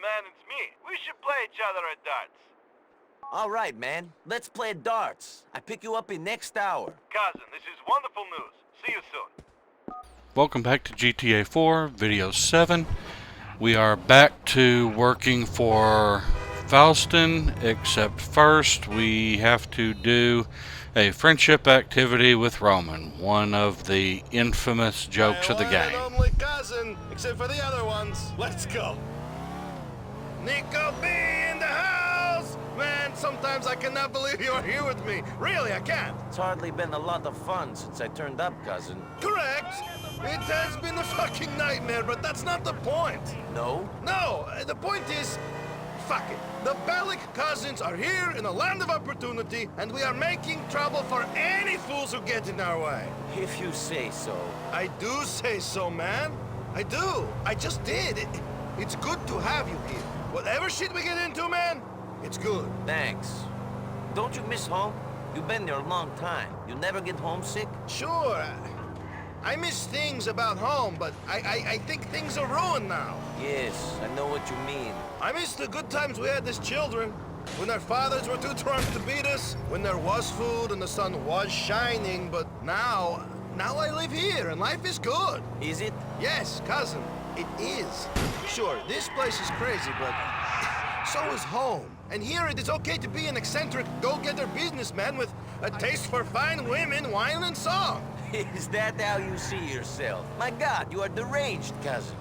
man, it's me. We should play each other at darts. All right, man. Let's play darts. I pick you up in next hour. Cousin, this is wonderful news. See you soon. Welcome back to GTA 4, Video 7. We are back to working for Faustin, except first we have to do a friendship activity with Roman, one of the infamous jokes of the game. My only cousin, except for the other ones. Let's go. Niko B in the house! Man, sometimes I cannot believe you are here with me. Really, I can't. It's hardly been a lot of fun since I turned up, cousin. Correct. It has been a fucking nightmare, but that's not the point. No? No, the point is, fuck it. The Bellic cousins are here in a land of opportunity, and we are making trouble for any fools who get in our way. If you say so. I do say so, man. I do. I just did. It's good to have you here. Whatever shit we get into, man, it's good. Thanks. Don't you miss home? You've been there a long time. You never get homesick? Sure. I miss things about home, but I think things are ruined now. Yes, I know what you mean. I miss the good times we had as children. When our fathers were too drunk to beat us, when there was food and the sun was shining, but now I live here and life is good. Is it? Yes, cousin, it is. Sure, this place is crazy, but so is home. And here it is okay to be an eccentric, go-getter businessman with a taste for fine women, wine, and song. Is that how you see yourself? My God, you are deranged, cousin.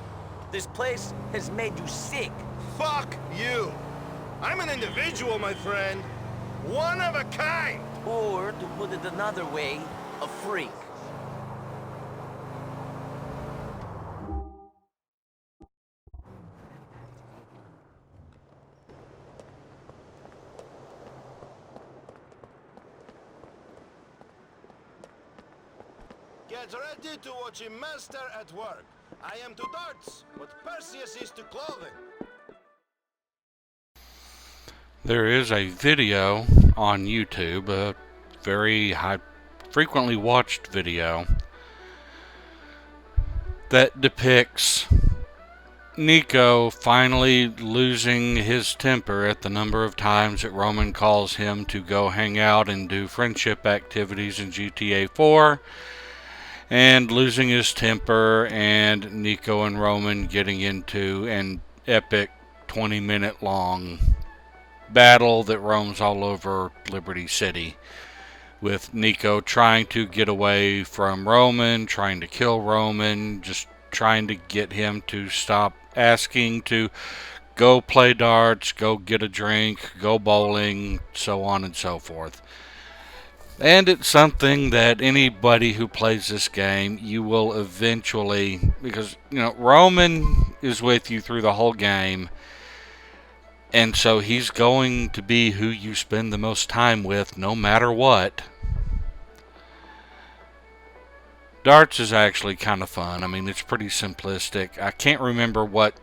This place has made you sick. Fuck you. I'm an individual, my friend. One of a kind. Or, to put it another way, a freak. Get ready to watch a master at work. I am to darts what Perseus is to clothing. There is a video on YouTube, a very frequently watched video, that depicts Niko finally losing his temper at the number of times that Roman calls him to go hang out and do friendship activities in GTA 4, and losing his temper, and Niko and Roman getting into an epic 20-minute long battle that roams all over Liberty City, with Niko trying to get away from Roman, trying to kill Roman, just trying to get him to stop asking to go play darts, go get a drink, go bowling, so on and so forth. And it's something that anybody who plays this game, you will eventually, because, you know, Roman is with you through the whole game, and so he's going to be who you spend the most time with no matter what. Darts is actually kind of fun. I mean, it's pretty simplistic. I can't remember what...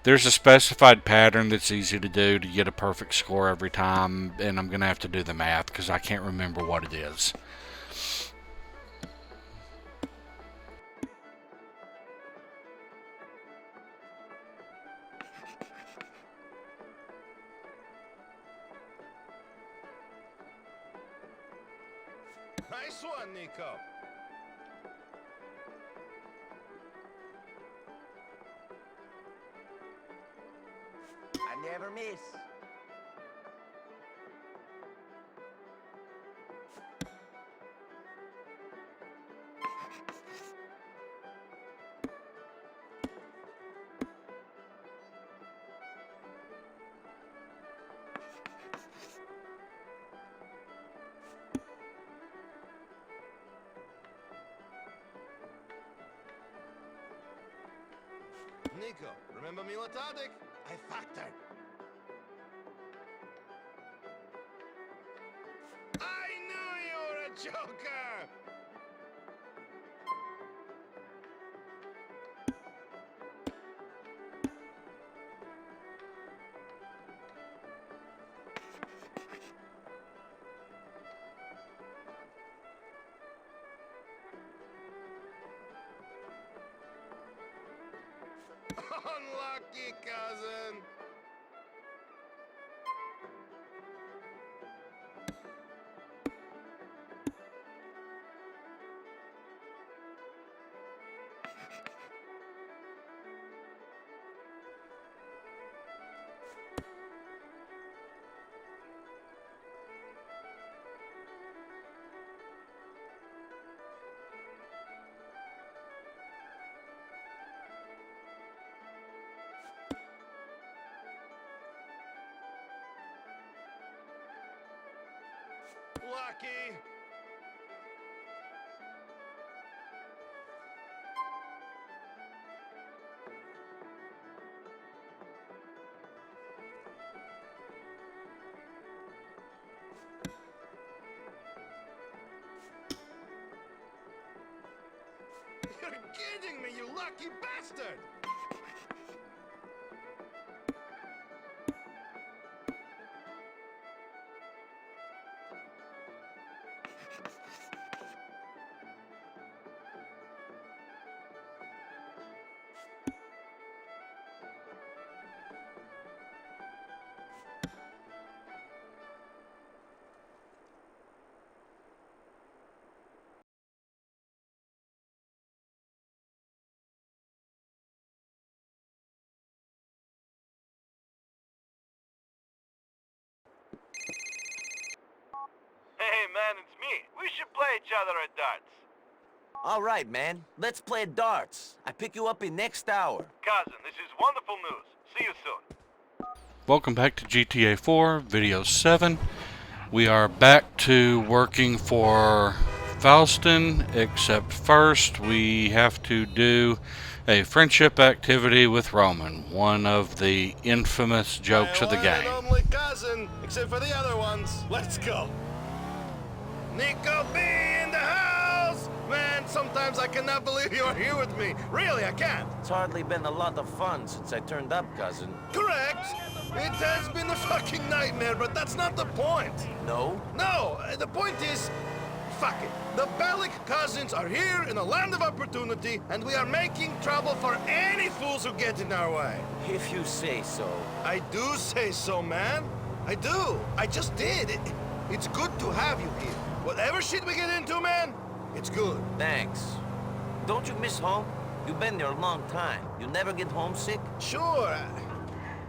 There's a specified pattern that's easy to do to get a perfect score every time, and I'm going to have to do the math because I can't remember what it is. Nice one, Niko. I never miss. Niko, remember Milotadic? I fucked her. I knew you were a joker! Unlucky, cousin. Lucky. You're kidding me, you lucky bastard! Hey man, it's me. We should play each other at darts. All right, man. Let's play darts. I pick you up in next hour. Cousin, this is wonderful news. See you soon. Welcome back to GTA 4, Video 7. We are back to working for Faustin, except first we have to do a friendship activity with Roman, one of the infamous jokes of the My one game. and only cousin, except for the other ones. Let's go. Niko B in the house! Man, sometimes I cannot believe you are here with me. Really, I can't. It's hardly been a lot of fun since I turned up, cousin. Correct. It has been a fucking nightmare, but that's not the point. No? No, the point is, fuck it. The Bellic cousins are here in a land of opportunity, and we are making trouble for any fools who get in our way. If you say so. I do say so, man. I do. I just did. It's good to have you here. Whatever shit we get into, man, it's good. Thanks. Don't you miss home? You've been there a long time. You never get homesick? Sure.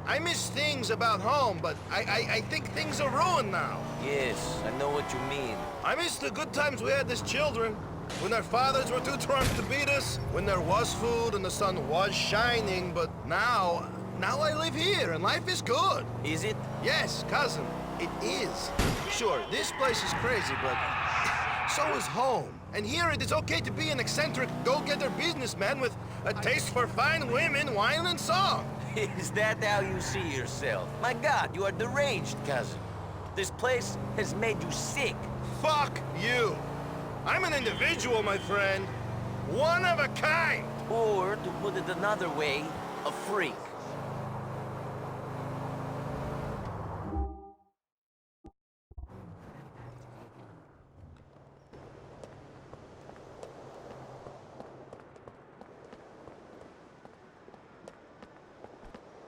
I miss things about home, but I think things are ruined now. Yes, I know what you mean. I miss the good times we had as children. When our fathers were too drunk to beat us, when there was food and the sun was shining, but now I live here and life is good. Is it? Yes, cousin, it is. Sure, this place is crazy, but so is home. And here it is okay to be an eccentric, go-getter businessman with a taste for fine women, wine, and song. Is that how you see yourself? My God, you are deranged, cousin. This place has made you sick. Fuck you. I'm an individual, my friend. One of a kind. Or, to put it another way, a freak.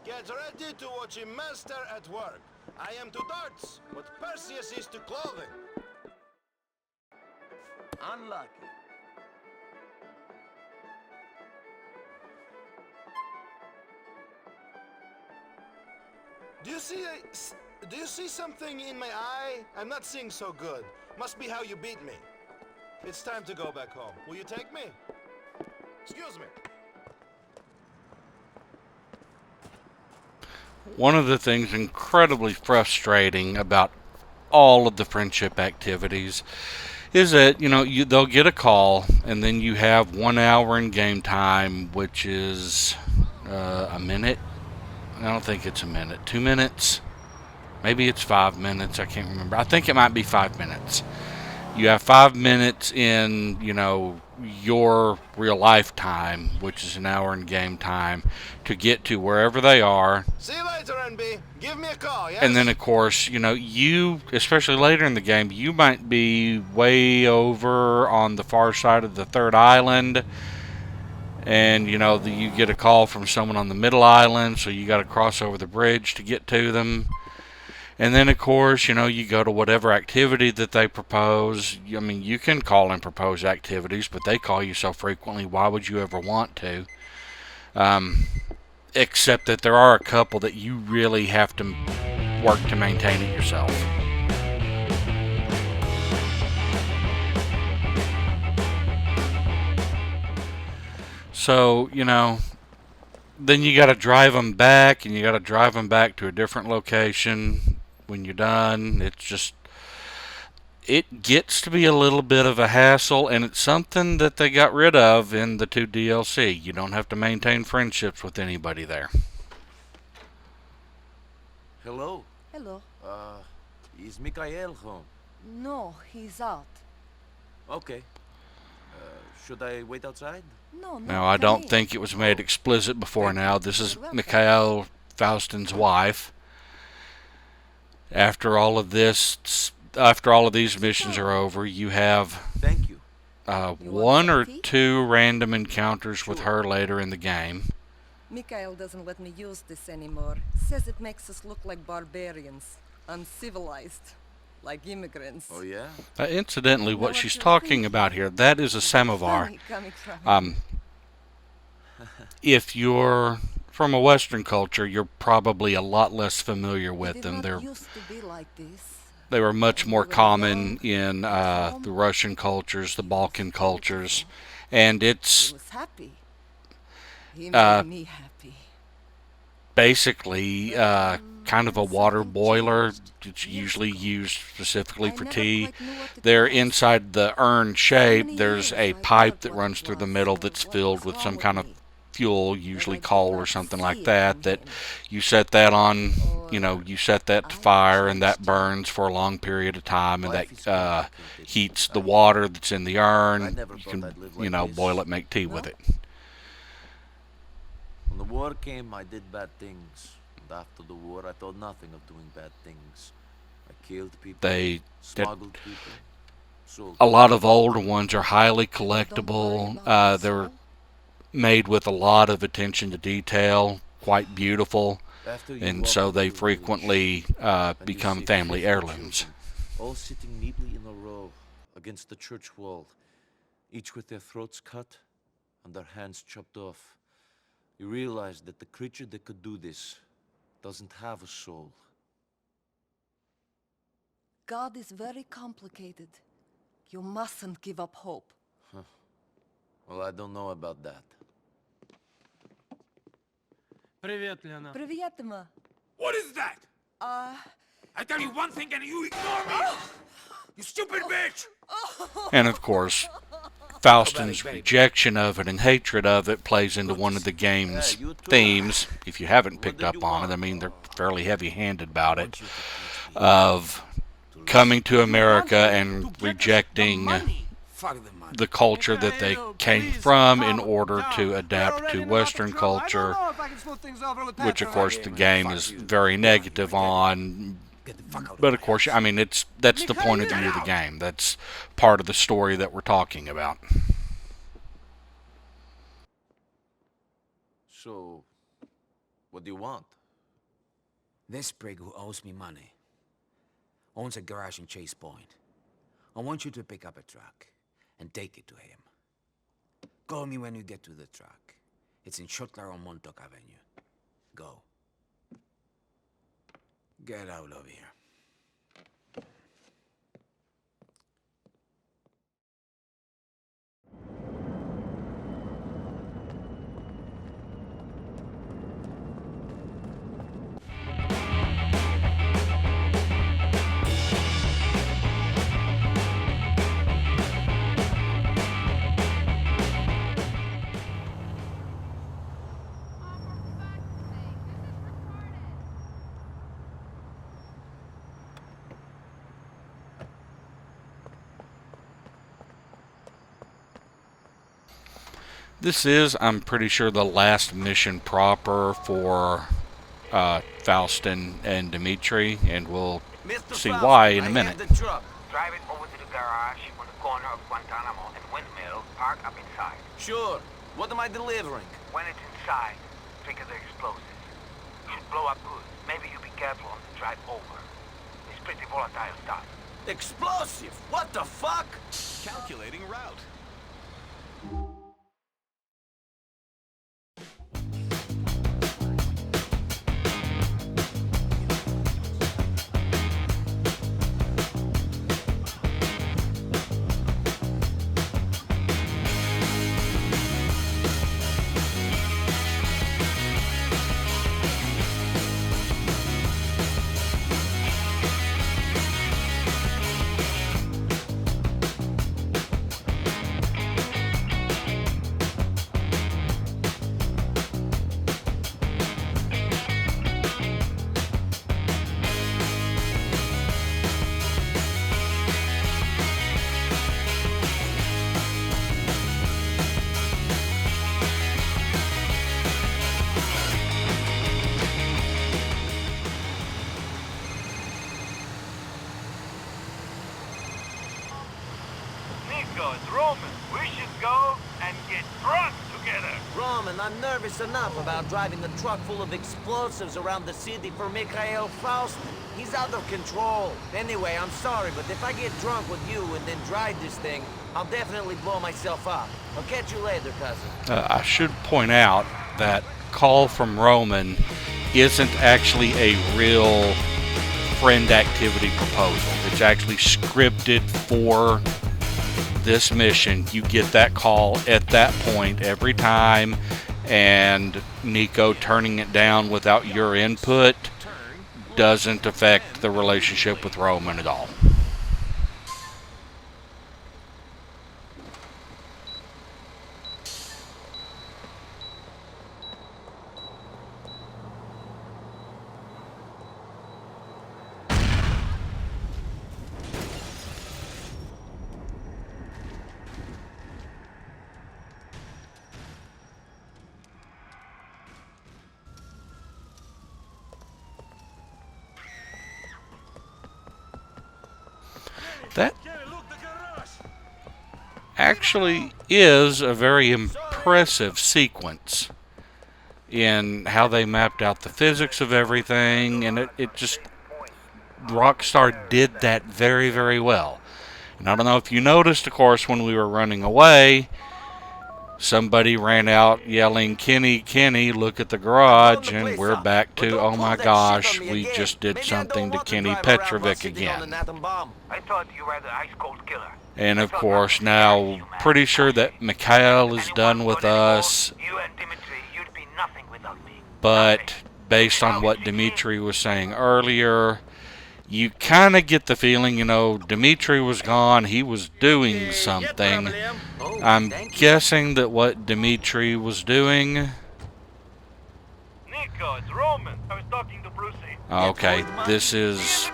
Get ready to watch a master at work. I am to darts what Perseus is to clothing. Unlucky. Do you see something in my eye? I'm not seeing so good. Must be how you beat me. It's time to go back home. Will you take me? Excuse me. One of the things incredibly frustrating about all of the friendship activities is that, they'll get a call and then you have 1 hour in game time, which is a minute. I don't think it's a minute. 2 minutes? Maybe it's 5 minutes. I can't remember. I think it might be 5 minutes. You have 5 minutes in, your real life time, which is an hour in game time, to get to wherever they are. See you later, NB. Give me a call, yes? And then, of course, you, especially later in the game, you might be way over on the far side of the third island. And, you get a call from someone on the middle island, so you got to cross over the bridge to get to them. And then, of course, you go to whatever activity that they propose. I mean, you can call and propose activities, but they call you so frequently, why would you ever want to? Except that there are a couple that you really have to work to maintain it yourself. So, then you got to drive them back, and you got to drive them back to a different location when you're done. it gets to be a little bit of a hassle, and it's something that they got rid of in the 2 DLC. You don't have to maintain friendships with anybody there. Hello. Hello. Is Mikhail home? No, he's out. Okay. Should I wait outside? No, no. Now, I come don't in. think it was made explicit before now. This is Mikhail, Faustin's wife. After all of these missions are over, you have Thank you. one or two random encounters with her later in the game. Mikhail doesn't let me use this anymore. Says it makes us look like barbarians. Uncivilized. Like immigrants. Oh, yeah? Incidentally, what she's talking about here, that is a samovar. Funny coming from him. If you're from a Western culture, you're probably a lot less familiar It with did them. not used to be like this. They were much more common in the Russian cultures, the Balkan cultures, and He it's was happy. He made me happy. basically kind of a water boiler. It's usually used specifically for tea. There, inside the urn shape, there's a pipe that runs through the middle that's filled with some kind of fuel, usually coal or something like that, that you set that on, you set that to fire, and that burns for a long period of time, and that heats the water that's in the urn. You can, boil it, make tea with it. When the war came, I did bad things. And after the war, I thought nothing of doing bad things. I killed people, They smuggled people, sold A lot of older ones are highly collectible. They're made with a lot of attention to detail, quite beautiful, and so they frequently become family heirlooms. All sitting neatly in a row against the church wall, each with their throats cut and their hands chopped off. You realize that the creature that could do this doesn't have a soul. God is very complicated. You mustn't give up hope. Well, I don't know about that. Привет, Лена. Привет, Ма. What is that? I tell you one thing and you ignore me! You stupid bitch! And of course, Faustin's rejection of it and hatred of it plays into one of the game's themes, if you haven't picked up on it. I mean, they're fairly heavy-handed about it, of coming to America and rejecting the culture that they came from in order to adapt to Western culture, which of course the game is very negative on. But of course, I mean, that's the point of view of the game. That's part of the story that we're talking about. So, what do you want? This prig who owes me money owns a garage in Chase Point. I want you to pick up a truck and take it to him. Call me when you get to the truck. It's in Shotlar on Montauk Avenue. Go. Get out of here. This is, I'm pretty sure, the last mission proper for Faustin and Dimitri, and we'll see why in a minute. Drive it over to the garage on the corner of Guantanamo and Windmill. Park up inside. Sure. What am I delivering? When it's inside, trigger the explosives. Should blow up good. Maybe you be careful on the drive over. It's pretty volatile stuff. Explosive! What the fuck? Calculating route. Niko, it's Roman. We should go and get drunk together. Roman, I'm nervous enough about driving a truck full of explosives around the city for Mikhail Faustin. He's out of control. Anyway, I'm sorry, but if I get drunk with you and then drive this thing, I'll definitely blow myself up. I'll catch you later, cousin. I should point out that call from Roman isn't actually a real friend activity proposal. It's actually scripted for this mission. You get that call at that point every time, and Niko turning it down without your input doesn't affect the relationship with Roman at all. That actually is a very impressive sequence in how they mapped out the physics of everything, and it just, Rockstar did that very, very well. And I don't know if you noticed, of course, when we were running away, somebody ran out yelling, "Kenny, Kenny, look at the garage," and we're back to, oh my gosh, we just did something to Kenny Petrovic again. I thought you were the ice-cold killer. And of course, now, pretty sure that Mikhail is done with us, You and Dimitri, you'd be nothing without me. but based on what Dimitri was saying earlier, you kind of get the feeling, you know, Dimitri was gone, he was doing something. I'm guessing that what Dimitri was doing... Niko, it's Roman. I was talking to Brucey. Okay, this is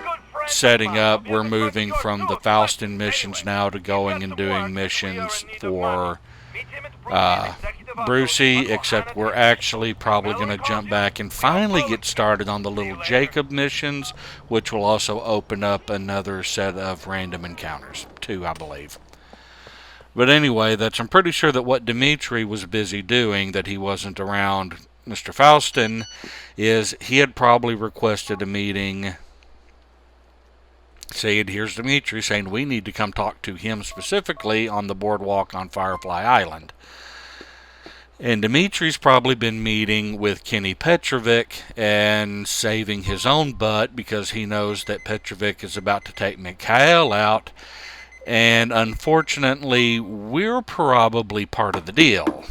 setting up. We're moving from the Faustin missions now to going and doing missions for Brucey, except we're actually probably going to jump back and finally get started on the little Jacob missions, which will also open up another set of random encounters. 2, I believe. But anyway, I'm pretty sure that what Dimitri was busy doing, that he wasn't around Mr. Faustin, is he had probably requested a meeting, saying, here's Dimitri, saying we need to come talk to him specifically on the boardwalk on Firefly Island. And Dimitri's probably been meeting with Kenny Petrovic and saving his own butt because he knows that Petrovic is about to take Mikhail out. And unfortunately, we're probably part of the deal.